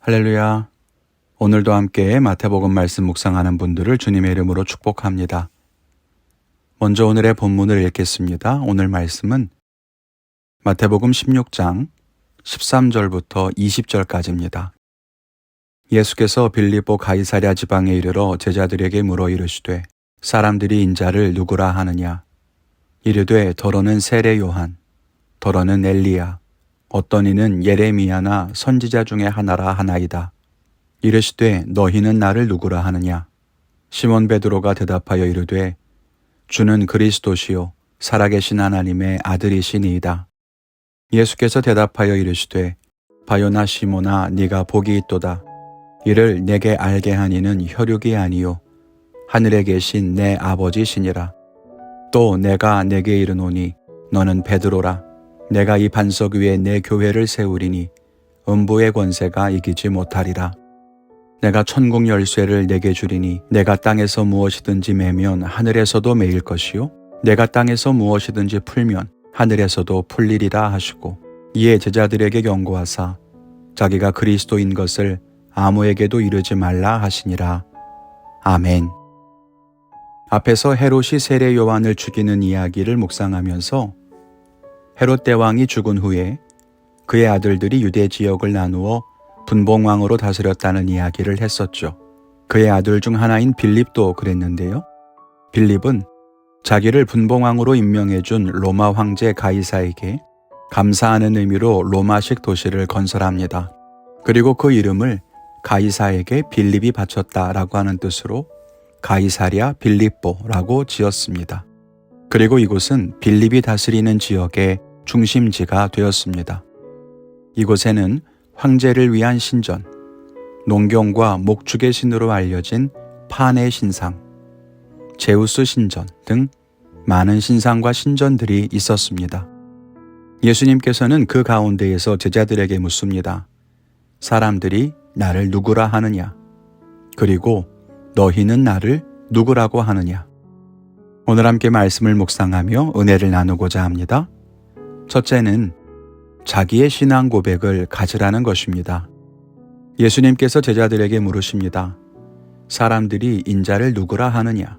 할렐루야. 오늘도 함께 마태복음 말씀 묵상하는 분들을 주님의 이름으로 축복합니다. 먼저 오늘의 본문을 읽겠습니다. 오늘 말씀은 마태복음 16장 13절부터 20절까지입니다. 예수께서 빌립보 가이사랴 지방에 이르러 제자들에게 물어 이르시되 사람들이 인자를 누구라 하느냐? 이르되 더러는 세례 요한, 더러는 엘리야, 어떤 이는 예레미야나 선지자 중에 하나라 하나이다. 이르시되 너희는 나를 누구라 하느냐? 시몬 베드로가 대답하여 이르되 주는 그리스도시요 살아계신 하나님의 아들이시니이다. 예수께서 대답하여 이르시되 바요나 시몬아 네가 복이 있도다. 이를 내게 알게 하니는 혈육이 아니요 하늘에 계신 내 아버지시니라. 또 내가 내게 이르노니 너는 베드로라. 내가 이 반석 위에 내 교회를 세우리니 음부의 권세가 이기지 못하리라. 내가 천국 열쇠를 내게 주리니 내가 땅에서 무엇이든지 매면 하늘에서도 매일 것이요 내가 땅에서 무엇이든지 풀면 하늘에서도 풀리리라 하시고 이에 제자들에게 경고하사 자기가 그리스도인 것을 아무에게도 이르지 말라 하시니라. 아멘. 앞에서 헤롯이 세례 요한을 죽이는 이야기를 묵상하면서 헤롯 대왕이 죽은 후에 그의 아들들이 유대 지역을 나누어 분봉왕으로 다스렸다는 이야기를 했었죠. 그의 아들 중 하나인 빌립도 그랬는데요. 빌립은 자기를 분봉왕으로 임명해준 로마 황제 가이사에게 감사하는 의미로 로마식 도시를 건설합니다. 그리고 그 이름을 가이사에게 빌립이 바쳤다라고 하는 뜻으로 가이사랴 빌립보라고 지었습니다. 그리고 이곳은 빌립이 다스리는 지역의 중심지가 되었습니다. 이곳에는 황제를 위한 신전, 농경과 목축의 신으로 알려진 판의 신상, 제우스 신전 등 많은 신상과 신전들이 있었습니다. 예수님께서는 그 가운데에서 제자들에게 묻습니다. 사람들이 나를 누구라 하느냐? 그리고 너희는 나를 누구라고 하느냐? 오늘 함께 말씀을 묵상하며 은혜를 나누고자 합니다. 첫째는 자기의 신앙 고백을 가지라는 것입니다. 예수님께서 제자들에게 물으십니다. 사람들이 인자를 누구라 하느냐?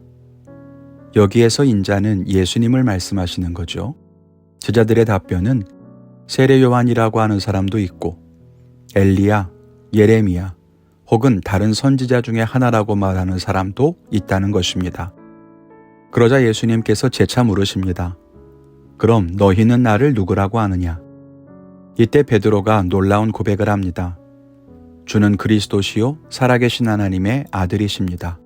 여기에서 인자는 예수님을 말씀하시는 거죠. 제자들의 답변은 세례 요한이라고 하는 사람도 있고 엘리야, 예레미야 혹은 다른 선지자 중에 하나라고 말하는 사람도 있다는 것입니다. 그러자 예수님께서 재차 물으십니다. 그럼 너희는 나를 누구라고 하느냐? 이때 베드로가 놀라운 고백을 합니다. 주는 그리스도시요 살아계신 하나님의 아들이십니다.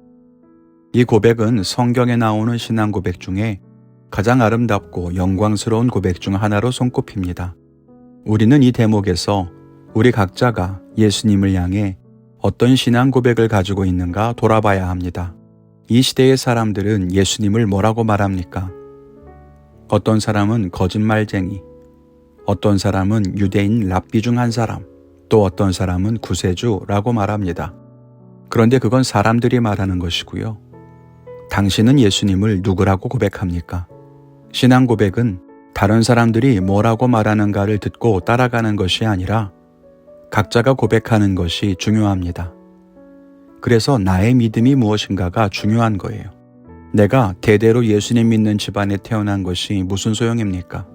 이 고백은 성경에 나오는 신앙 고백 중에 가장 아름답고 영광스러운 고백 중 하나로 손꼽힙니다. 우리는 이 대목에서 우리 각자가 예수님을 향해 어떤 신앙 고백을 가지고 있는가 돌아봐야 합니다. 이 시대의 사람들은 예수님을 뭐라고 말합니까? 어떤 사람은 거짓말쟁이, 어떤 사람은 유대인 랍비 중 한 사람, 또 어떤 사람은 구세주라고 말합니다. 그런데 그건 사람들이 말하는 것이고요. 당신은 예수님을 누구라고 고백합니까? 신앙 고백은 다른 사람들이 뭐라고 말하는가를 듣고 따라가는 것이 아니라 각자가 고백하는 것이 중요합니다. 그래서 나의 믿음이 무엇인가가 중요한 거예요. 내가 대대로 예수님 믿는 집안에 태어난 것이 무슨 소용입니까?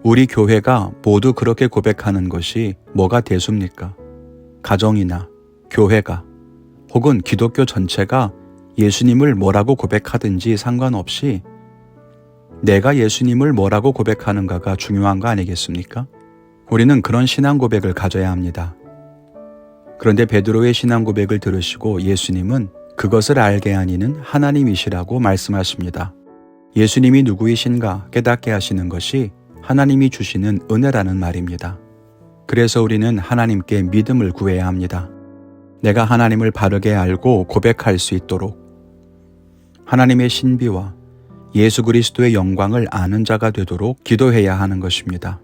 우리 교회가 모두 그렇게 고백하는 것이 뭐가 대수입니까? 가정이나 교회가 혹은 기독교 전체가 예수님을 뭐라고 고백하든지 상관없이 내가 예수님을 뭐라고 고백하는가가 중요한 거 아니겠습니까? 우리는 그런 신앙 고백을 가져야 합니다. 그런데 베드로의 신앙 고백을 들으시고 예수님은 그것을 알게 하니는 하나님이시라고 말씀하십니다. 예수님이 누구이신가 깨닫게 하시는 것이 하나님이 주시는 은혜라는 말입니다. 그래서 우리는 하나님께 믿음을 구해야 합니다. 내가 하나님을 바르게 알고 고백할 수 있도록 하나님의 신비와 예수 그리스도의 영광을 아는 자가 되도록 기도해야 하는 것입니다.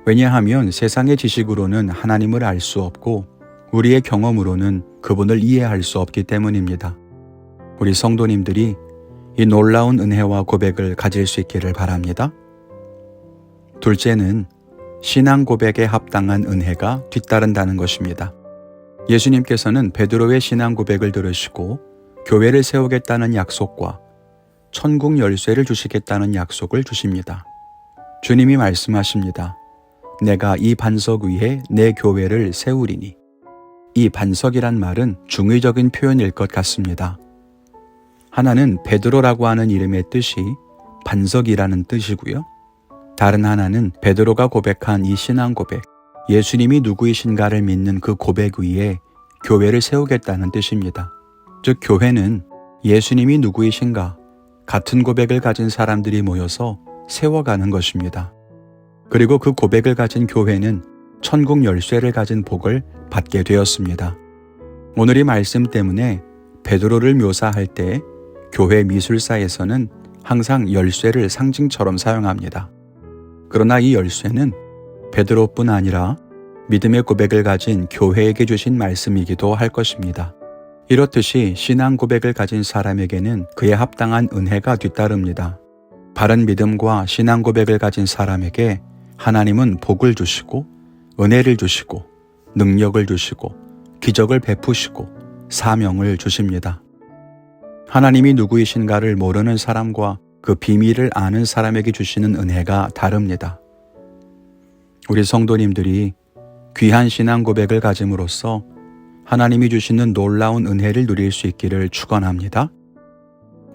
왜냐하면 세상의 지식으로는 하나님을 알 수 없고 우리의 경험으로는 그분을 이해할 수 없기 때문입니다. 우리 성도님들이 이 놀라운 은혜와 고백을 가질 수 있기를 바랍니다. 둘째는 신앙 고백에 합당한 은혜가 뒤따른다는 것입니다. 예수님께서는 베드로의 신앙 고백을 들으시고 교회를 세우겠다는 약속과 천국 열쇠를 주시겠다는 약속을 주십니다. 주님이 말씀하십니다. 내가 이 반석 위에 내 교회를 세우리니. 이 반석이란 말은 중의적인 표현일 것 같습니다. 하나는 베드로라고 하는 이름의 뜻이 반석이라는 뜻이고요. 다른 하나는 베드로가 고백한 이 신앙 고백, 예수님이 누구이신가를 믿는 그 고백 위에 교회를 세우겠다는 뜻입니다. 즉 교회는 예수님이 누구이신가 같은 고백을 가진 사람들이 모여서 세워가는 것입니다. 그리고 그 고백을 가진 교회는 천국 열쇠를 가진 복을 받게 되었습니다. 오늘 이 말씀 때문에 베드로를 묘사할 때 교회 미술사에서는 항상 열쇠를 상징처럼 사용합니다. 그러나 이 열쇠는 베드로뿐 아니라 믿음의 고백을 가진 교회에게 주신 말씀이기도 할 것입니다. 이렇듯이 신앙 고백을 가진 사람에게는 그에 합당한 은혜가 뒤따릅니다. 바른 믿음과 신앙 고백을 가진 사람에게 하나님은 복을 주시고 은혜를 주시고 능력을 주시고 기적을 베푸시고 사명을 주십니다. 하나님이 누구이신가를 모르는 사람과 그 비밀을 아는 사람에게 주시는 은혜가 다릅니다. 우리 성도님들이 귀한 신앙 고백을 가짐으로써 하나님이 주시는 놀라운 은혜를 누릴 수 있기를 축원합니다.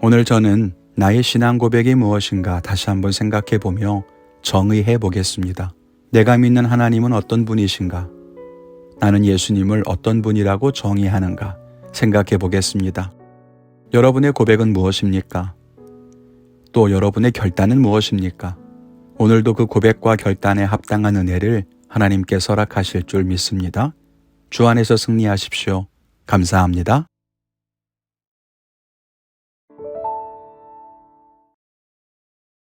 오늘 저는 나의 신앙 고백이 무엇인가 다시 한번 생각해 보며 정의해 보겠습니다. 내가 믿는 하나님은 어떤 분이신가? 나는 예수님을 어떤 분이라고 정의하는가? 생각해 보겠습니다. 여러분의 고백은 무엇입니까? 또 여러분의 결단은 무엇입니까? 오늘도 그 고백과 결단에 합당한 은혜를 하나님께 허락하실 줄 믿습니다. 주 안에서 승리하십시오. 감사합니다.